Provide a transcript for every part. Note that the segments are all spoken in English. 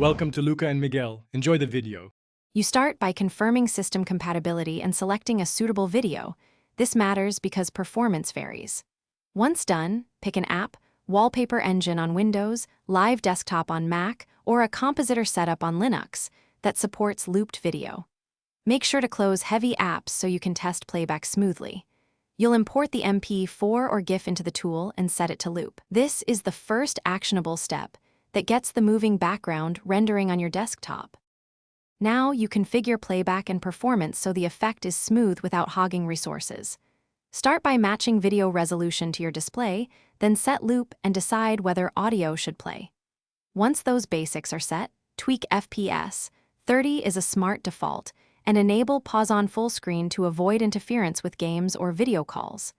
Welcome to Luca and Miguel. Enjoy the video. You start by confirming system compatibility and selecting a suitable video. This matters because performance varies. Once done, pick an app, wallpaper engine on Windows, live desktop on Mac, or a compositor setup on Linux that supports looped video. Make sure to close heavy apps so you can test playback smoothly. You'll import the MP4 or GIF into the tool and set it to loop. This is the first actionable step that gets the moving background rendering on your desktop. Now you configure playback and performance so the effect is smooth without hogging resources. Start by matching video resolution to your display, then set loop and decide whether audio should play. Once those basics are set, tweak FPS. 30 is a smart default, and enable pause on full screen to avoid interference with games or video calls.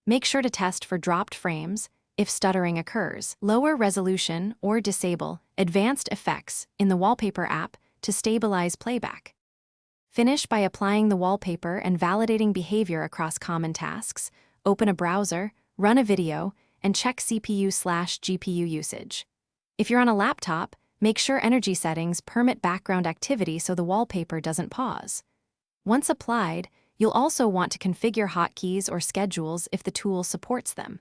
Make sure to test for dropped frames if stuttering occurs. Lower resolution or disable advanced effects in the wallpaper app to stabilize playback. Finish by applying the wallpaper and validating behavior across common tasks. Open a browser, run a video, and check CPU/GPU usage. If you're on a laptop, make sure energy settings permit background activity so the wallpaper doesn't pause. Once applied, you'll also want to configure hotkeys or schedules if the tool supports them.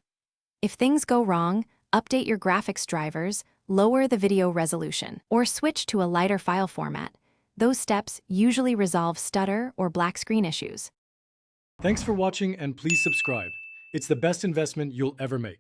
If things go wrong, update your graphics drivers, lower the video resolution, or switch to a lighter file format. Those steps usually resolve stutter or black screen issues. Thanks for watching and please subscribe. It's the best investment you'll ever make.